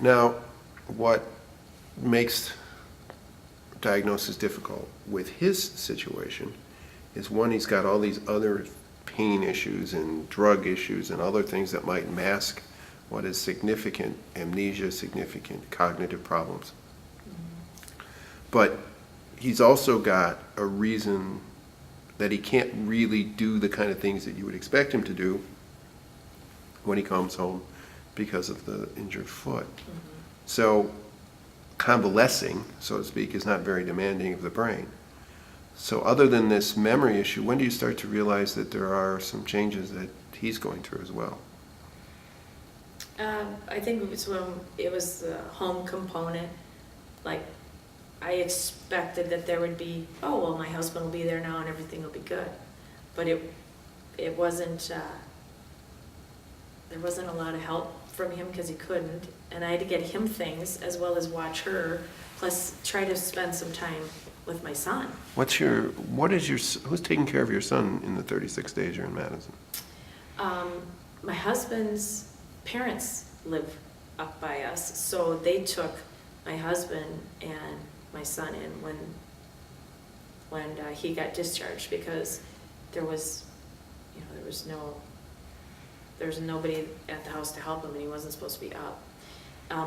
Now, what makes diagnosis difficult with his situation is, one, he's got all these other pain issues and drug issues and other things that might mask what is significant amnesia, significant cognitive problems. But he's also got a reason that he can't really do the kind of things that you would expect him to do when he comes home because of the injured foot. So convalescing, so to speak, is not very demanding of the brain. So other than this memory issue, when do you start to realize that there are some changes that he's going through as well? I think it was when it was the home component. Like, I expected that there would be, oh, well, my husband will be there now and everything will be good. But it wasn't, there wasn't a lot of help from him because he couldn't. And I had to get him things as well as watch her, plus try to spend some time with my son. Who's taking care of your son in the 36 days you're in Madison? My husband's parents live up by us, so they took my husband and my son in when he got discharged, because there was nobody at the house to help him, and he wasn't supposed to be up.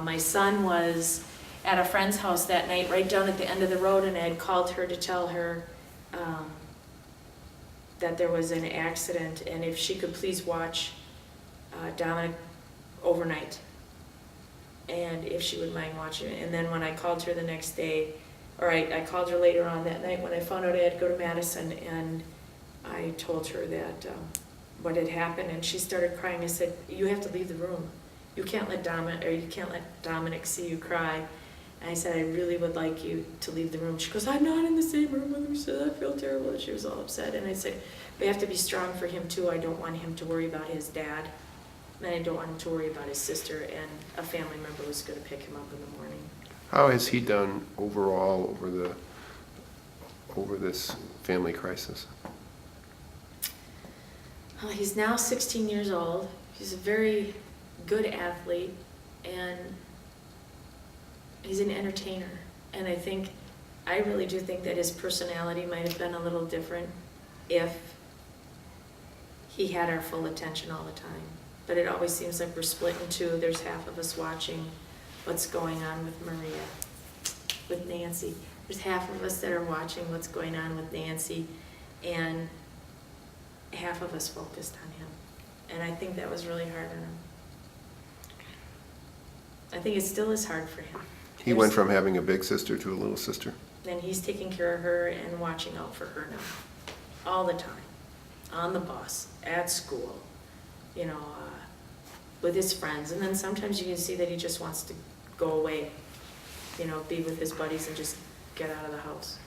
My son was at a friend's house that night, right down at the end of the road, and I had called her to tell her that there was an accident, and if she could please watch Dominic overnight, and if she would mind watching it. And then when I called her the next day, or I called her later on that night when I found out I had to go to Madison, and I told her that what had happened, and she started crying. I said, "You have to leave the room. You can't let Dominic see you cry." And I said, "I really would like you to leave the room." She goes, "I'm not in the same room with him," she said, "I feel terrible." And she was all upset. And I said, "We have to be strong for him too. I don't want him to worry about his dad, and I don't want him to worry about his sister, and a family member was going to pick him up in the morning." How has he done overall over this family crisis? He's now 16 years old. He's a very good athlete, and he's an entertainer. And I really do think that his personality might have been a little different if he had our full attention all the time. But it always seems like we're split in two. There's half of us watching what's going on with Maria, with Nancy. There's half of us that are watching what's going on with Nancy, and half of us focused on him. And I think that was really hard on him. I think it still is hard for him. He went from having a big sister to a little sister. And he's taking care of her and watching out for her now, all the time, on the bus, at school, with his friends. And then sometimes you can see that he just wants to go away, be with his buddies and just get out of the house.